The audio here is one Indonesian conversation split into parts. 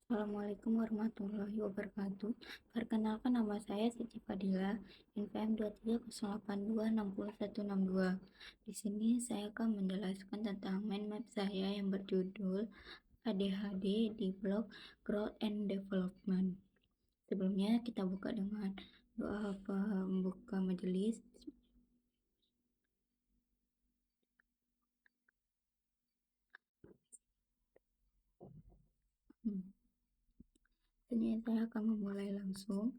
Assalamualaikum warahmatullahi wabarakatuh. Perkenalkan, nama saya Siti Fadila, NPM 2308260162. Di sini saya akan menjelaskan tentang mind map saya yang berjudul ADHD di blog Growth and Development. Sebelumnya kita buka dengan doa pembuka majelis. Saya akan memulai langsung.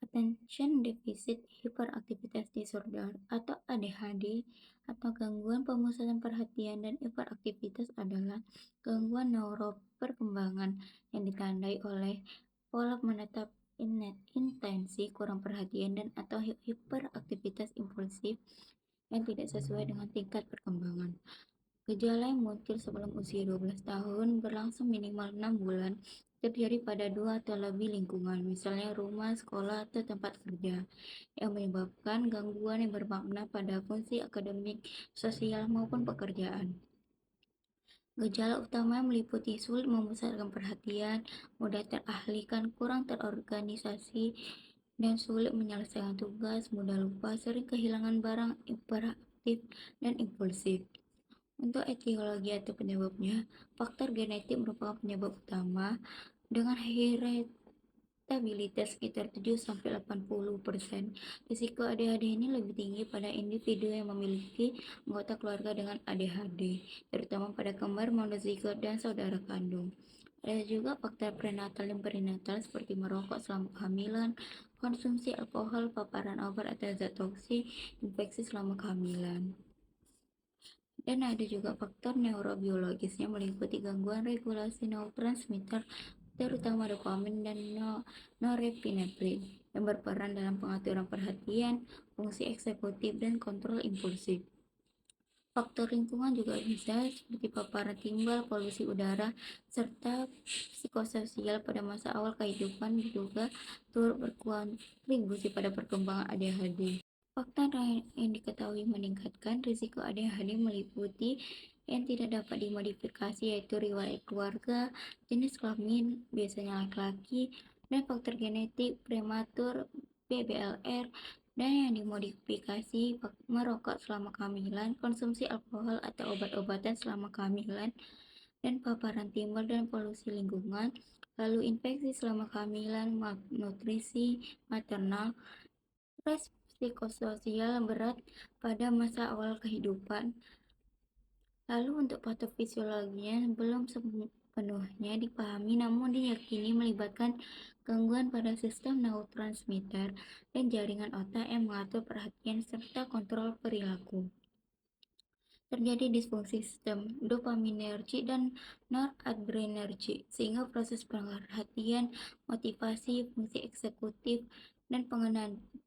Attention Deficit Hyperactivity Disorder atau ADHD atau gangguan pemusatan perhatian dan hiperaktivitas adalah gangguan neuroperkembangan yang ditandai oleh pola menetap intensi kurang perhatian dan atau hiperaktivitas impulsif yang tidak sesuai dengan tingkat perkembangan. Gejala yang muncul sebelum usia 12 tahun berlangsung minimal 6 bulan, terjadi pada 2 atau lebih lingkungan, misalnya rumah, sekolah, atau tempat kerja, yang menyebabkan gangguan yang bermakna pada fungsi akademik, sosial, maupun pekerjaan. Gejala utama meliputi sulit memusatkan perhatian, mudah teralihkan, kurang terorganisasi, dan sulit menyelesaikan tugas, mudah lupa, sering kehilangan barang, hiperaktif, dan impulsif. Untuk etiologi atau penyebabnya, faktor genetik merupakan penyebab utama dengan heritabilitas sekitar 7-80%. Risiko ADHD ini lebih tinggi pada individu yang memiliki anggota keluarga dengan ADHD, terutama pada kembar, monozigot, dan saudara kandung. Ada juga faktor prenatal dan perinatal seperti merokok selama kehamilan, konsumsi alkohol, paparan obat atau zat toksik, infeksi selama kehamilan. Dan ada juga faktor neurobiologisnya meliputi gangguan regulasi neurotransmitter terutama dopamin dan norepinephrine yang berperan dalam pengaturan perhatian, fungsi eksekutif, dan kontrol impulsif. Faktor lingkungan juga bisa seperti paparan timbal, polusi udara, serta psikososial pada masa awal kehidupan diduga turut berkontribusi pada perkembangan ADHD. Faktor yang diketahui meningkatkan risiko ADHD meliputi yang tidak dapat dimodifikasi, yaitu riwayat keluarga, jenis kelamin, biasanya laki-laki, dan faktor genetik, prematur, BBLR, dan yang dimodifikasi merokok selama kehamilan, konsumsi alkohol atau obat-obatan selama kehamilan, dan paparan timbul dan polusi lingkungan, lalu infeksi selama kehamilan, malnutrisi maternal, stres psikososial berat pada masa awal kehidupan. Lalu untuk patofisiologinya belum sepenuhnya dipahami, namun diyakini melibatkan gangguan pada sistem neurotransmitter dan jaringan otak yang mengatur perhatian serta kontrol perilaku. Terjadi disfungsi sistem dopaminergic dan noradrenergic, sehingga proses perhatian, motivasi, fungsi eksekutif, dan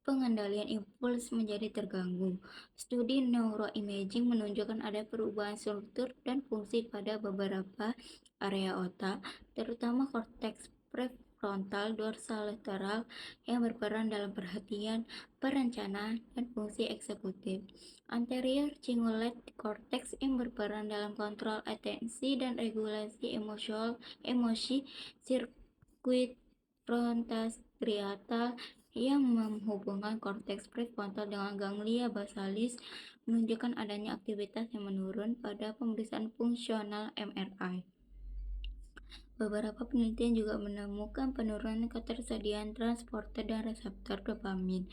pengendalian impuls menjadi terganggu. Studi neuroimaging menunjukkan ada perubahan struktur dan fungsi pada beberapa area otak, terutama korteks prefrontal dorsolateral yang berperan dalam perhatian, perencanaan, dan fungsi eksekutif. Anterior cingulate cortex yang berperan dalam kontrol atensi dan regulasi emosi, sirkuit frontostriatal yang menghubungkan korteks prefrontal dengan ganglia basalis menunjukkan adanya aktivitas yang menurun pada pemeriksaan fungsional MRI. Beberapa penelitian juga menemukan penurunan ketersediaan transporter dan reseptor dopamin,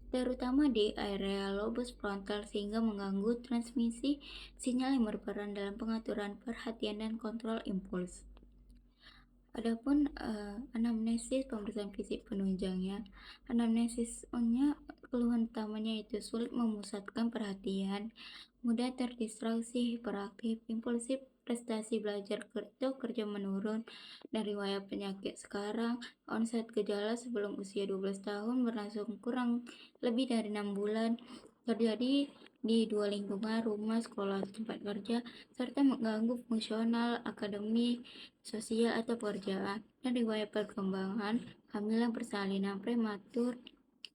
terutama di area lobus frontal, sehingga mengganggu transmisi sinyal yang berperan dalam pengaturan perhatian dan kontrol impuls. Adapun anamnesis pemeriksaan fisik penunjangnya, anamnesisnya keluhan utamanya itu sulit memusatkan perhatian, mudah terdistraksi, hiperaktif, impulsif, prestasi belajar atau kerja menurun, dan riwayat penyakit sekarang. Onset gejala sebelum usia 12 tahun berlangsung kurang lebih dari 6 bulan, terjadi di 2 lingkungan, rumah, sekolah, tempat kerja, serta mengganggu fungsional, akademik, sosial, atau pekerjaan, dan riwayat perkembangan, kehamilan, persalinan, prematur,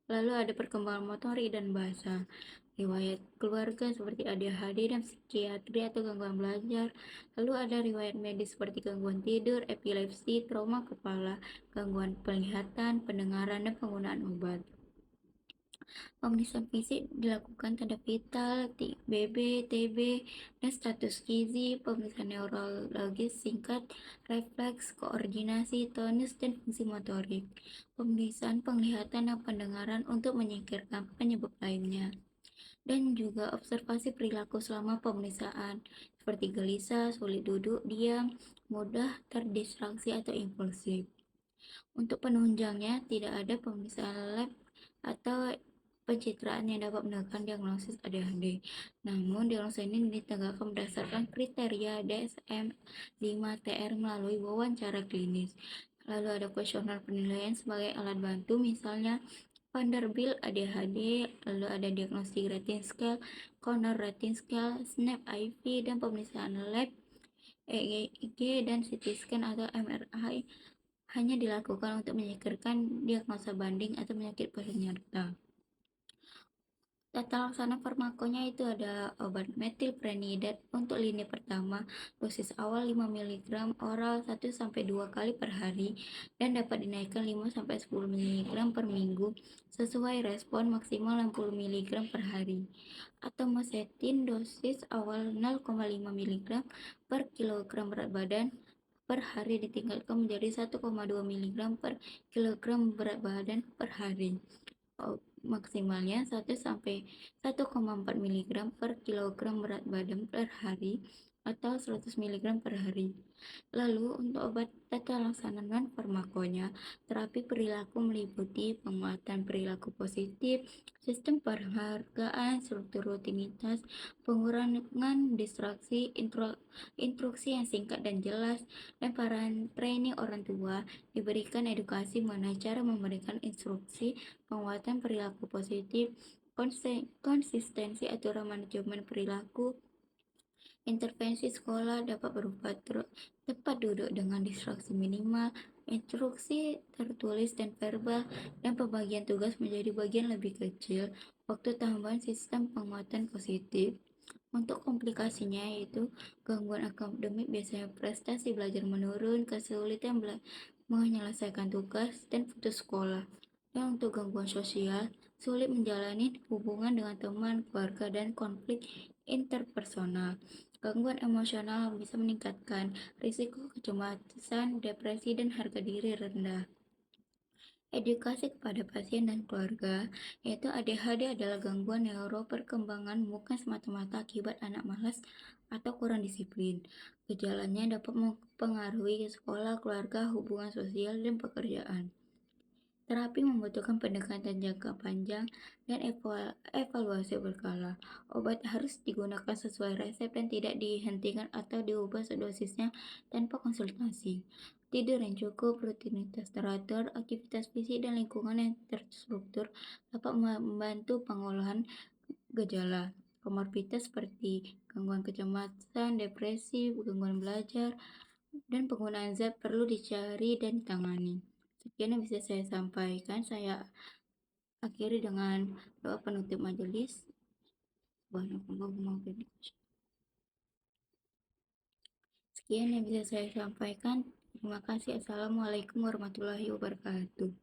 lalu ada perkembangan motorik dan bahasa. riwayat keluarga seperti ADHD dan psikiatri atau gangguan belajar. Lalu ada riwayat medis seperti gangguan tidur, epilepsi, trauma kepala, gangguan penglihatan, pendengaran, dan penggunaan obat. Pemeriksaan fisik dilakukan tanda vital, BB, TB, dan status gizi, pemeriksaan neurologis singkat, refleks, koordinasi, tonus, dan fungsi motorik. Pemeriksaan penglihatan dan pendengaran untuk menyingkirkan penyebab lainnya. Dan juga observasi perilaku selama pemeriksaan, seperti gelisah, sulit duduk, diam, mudah terdistraksi atau impulsif. Untuk penunjangnya, tidak ada pemeriksaan lab atau pencitraan yang dapat menentukan diagnosis ADHD. Namun, diagnosis ini ditegakkan berdasarkan kriteria DSM-5-TR melalui wawancara klinis. Lalu ada kuesioner penilaian sebagai alat bantu, misalnya Vanderbilt ADHD, lalu ada diagnostik rating scale, Corner rating scale, SNAP IV, dan pemeriksaan lab EEG dan CT scan atau MRI hanya dilakukan untuk menyingkirkan diagnosa banding atau penyakit penyerta. Tata laksana farmakonya itu ada obat metilprenidate untuk lini pertama, dosis awal 5 mg oral 1-2 kali per hari dan dapat dinaikkan 5-10 mg per minggu sesuai respon maksimal 60 mg per hari. Atomosetin dosis awal 0,5 mg per kilogram berat badan per hari ditingkatkan menjadi 1,2 mg per kilogram berat badan per hari. Maksimalnya 1-1,4 mg per kilogram berat badan per hari atau 100 mg per hari. Lalu untuk obat tata laksana non farmakonya, terapi perilaku meliputi penguatan perilaku positif, sistem penghargaan, struktur rutinitas, pengurangan distraksi, instruksi yang singkat dan jelas, dan para training orang tua diberikan edukasi mengenai cara memberikan instruksi, penguatan perilaku positif, konsistensi aturan manajemen perilaku. Intervensi sekolah dapat berupa tempat duduk dengan distraksi minimal, instruksi tertulis dan verbal, dan pembagian tugas menjadi bagian lebih kecil, waktu tambahan sistem penguatan positif. Untuk komplikasinya yaitu gangguan akademik, biasanya prestasi belajar menurun, kesulitan menyelesaikan tugas, dan putus sekolah. Dan untuk gangguan sosial, sulit menjalani hubungan dengan teman, keluarga, dan konflik interpersonal. Gangguan emosional bisa meningkatkan risiko kecemasan, depresi, dan harga diri rendah. Edukasi kepada pasien dan keluarga, yaitu ADHD adalah gangguan neuroperkembangan bukan semata-mata akibat anak malas atau kurang disiplin. Gejalanya dapat mempengaruhi sekolah, keluarga, hubungan sosial, dan pekerjaan. Terapi membutuhkan pendekatan jangka panjang dan evaluasi berkala. Obat harus digunakan sesuai resep dan tidak dihentikan atau diubah dosisnya tanpa konsultasi. Tidur yang cukup, rutinitas teratur, aktivitas fisik, dan lingkungan yang terstruktur dapat membantu pengolahan gejala. Komorbiditas seperti gangguan kecemasan, depresi, gangguan belajar, dan penggunaan zat perlu dicari dan ditangani. Sekian yang bisa saya sampaikan. Saya akhiri dengan doa penutup majelis. Sekian yang bisa saya sampaikan. Terima kasih. Assalamualaikum warahmatullahi wabarakatuh.